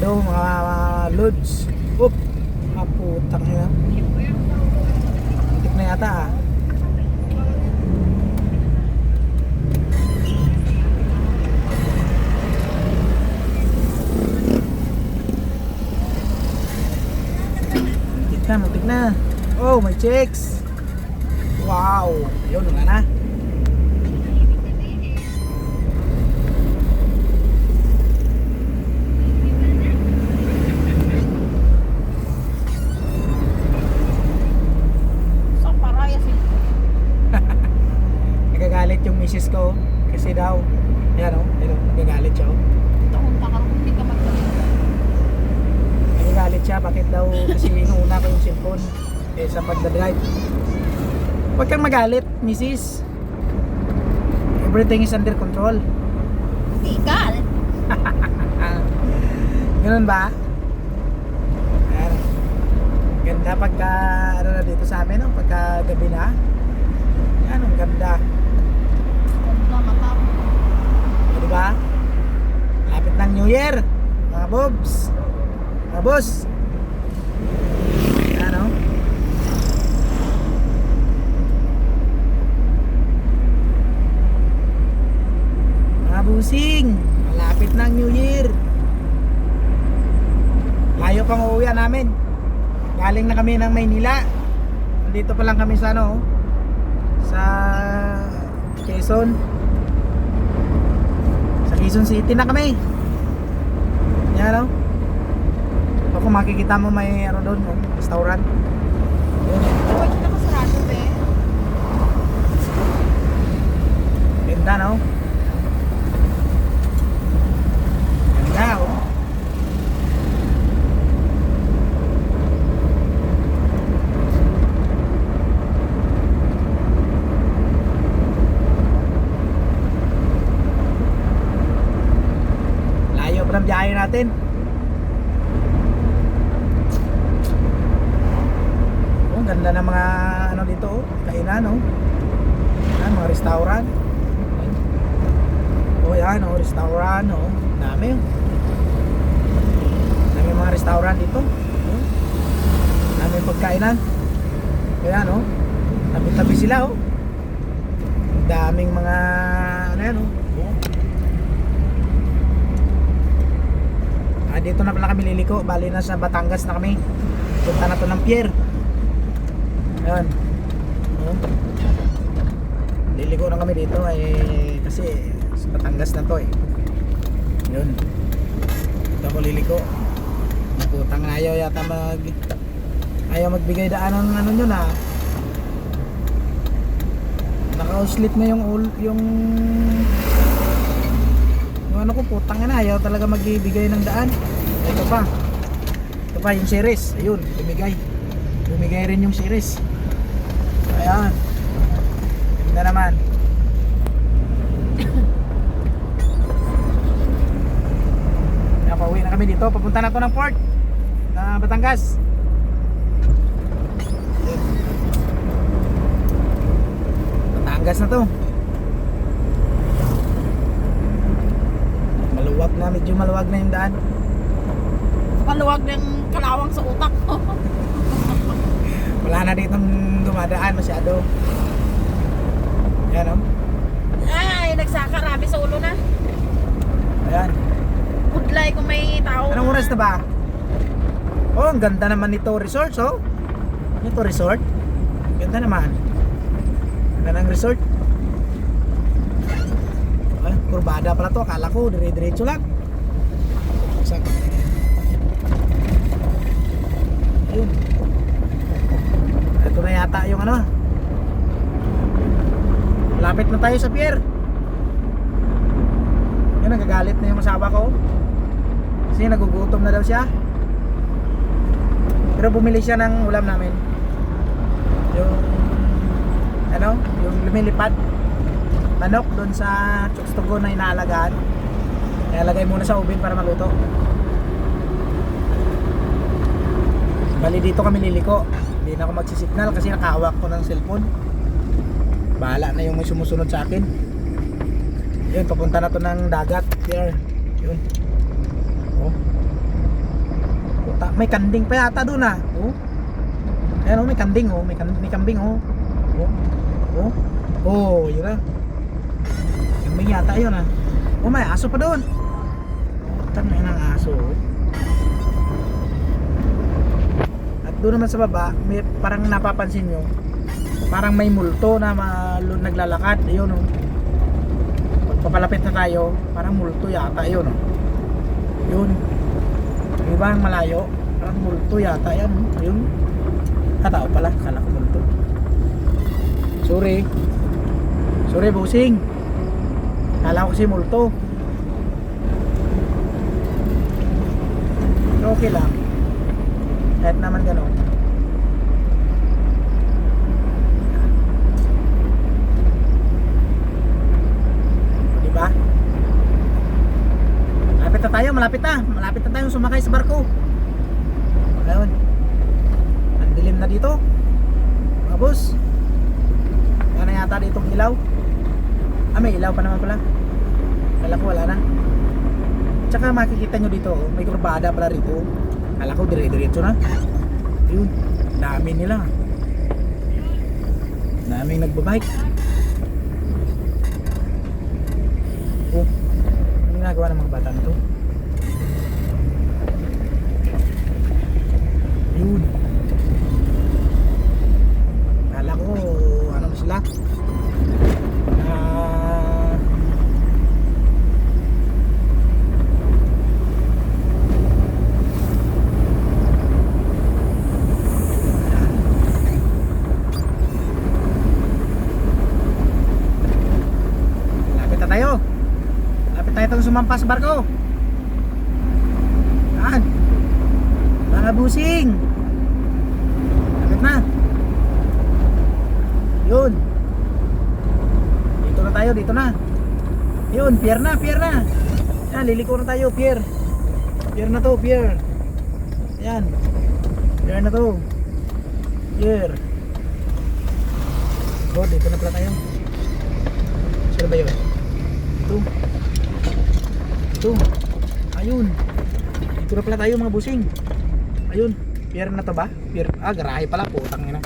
Hello mga lods. Oop, mga putang ina. Itik na yata ah. Muntik na. Oh, may chicks. Wow, ayun nga na. Sa parayas eh. Nagagalit yung misis ko kasi daw, ayan o, nagagalit siya o. Tahunta ka kung hindi ka magpalit. Nagagalit siya, bakit daw kasi inuuna ko yung cellphone sa pagdadrive. Huwag kang magalit, misis. Everything is under control. Ikaw. Ganun ba? Ayan. Ganda pagka ano na dito sa amin, no? Pagka gabi na. Yan, ang ganda. Ganda mata. Diba? Lapit ng New Year, mga bobs, mga boss. Ano? Mga busing, malapit ng New Year. Layo pang uuwian namin. Galing na kami ng Maynila. Nandito pa lang kami sa ano, sa Quezon. Quezon City na kami. Yan o. Kung makikita mo may ano doon, restaurant. Huwag na masarado be. Ganda no? Ganda o. Layo pa ng biyahe natin. Oh, ganda ng mga ano dito oh, kainan oh. Yan, mga restaurant. Oh, yan oh, restaurant oh. Dami oh. Dami mga restaurant dito. Oh. Dami pagkainan. Ayan oh. Tabi-tabi sila oh. Daming mga ano yan oh. Dito na pala kami liliko. Bali na sa Batangas na kami. Punta na to ng pier. Ayan. Liliko na kami dito kasi sa Batangas na to eh. Yun. Dito ako liliko. Putang na ayaw magbigay daan ng ano nyo na. Naka-slip na yung ano ko, putang na, ayaw talaga magbibigay ng daan. Ito pa yung series, ayun, bumigay rin yung series. Ayan, ganda naman. Pauwi na kami dito, papunta na to ng port na Batangas. Batangas na to. Medyo maluwag na yung daan. Maluwag ng kalawang sa utak. Wala na ditong dumadaan masyado. Yan o. Ay, nagsakarami sa ulo na. Ayan. Budlay kung may tao. Anong oras na ba? Oh, ang ganda naman nito resort oh. Ito resort. Ganda naman. Ganda ng resort. Ay, kurbada pala to. Akala ko dire-diretso lang. Ayun. Ito na yata yung ano. Lapit na tayo sa pier. Yan, nagagalit na yung asawa ko. Kasi nagugutom na daw siya. Pero bumili siya ng ulam namin. Yung ano, yung lumilipad manok doon sa Chokstogo na inaalagaan. Kaya lagay muna sa oven para maluto. Bali dito kami liliko. Hindi na ako magsisignal kasi nakahawak ko ng cellphone. Bahala na yung may sumusunod sa akin. Yun, papunta na to ng dagat. Here. Yun. Oh. may kanding pa yata doon ah. Oh. Ayan oh, may kanding oh, may kambing oh. Oh. Oh, yun na. Kambing yata yun ah. Oh, may aso pa doon. Tangin ng aso. Oh. At doon naman sa baba, may parang napapansin nyo, parang may multo na naglalakad. Ayun oh. Pagpapalapit na tayo, parang multo yata yun oh. Yun. Diba ang malayo? Parang multo yata yan. Yun. Tao pala. Kala ko multo. Sorry. Sorry, bossing. Kala ko kasi multo. Pero okay lang. Kahit naman gano'n. Diba? Malapit na tayong sumakay sa barko. Ayun. Ang dilim na dito. Mga boss. Wala na yata ditong ilaw. Ah, may ilaw pa naman pala. Kala ko wala na. Tsaka makikita nyo dito, may kurbada pala rito. Kala ko dire-diretso na. Ayun. Dami nila. Daming nagbabike. Oh. Ano ginagawa ng mga bata na to? Yun. Kala ko ano sila? Lapit na tayo. Lapit tayo itong sumampas sa barko. Saan? Mga busing. Lapit na. Yun. Dito na tayo, dito na. Yun, pier na. Yan, liliko na tayo, pier. Pier na to, pier. Yan. Pier na to. Pier. Oh, dito na pala tayo. Saan ba yun? Ito. Ayun. Dito na pala tayo mga busing. Ayun. Pier na to ba? Pier. Ah, garahe pala po. Tangina.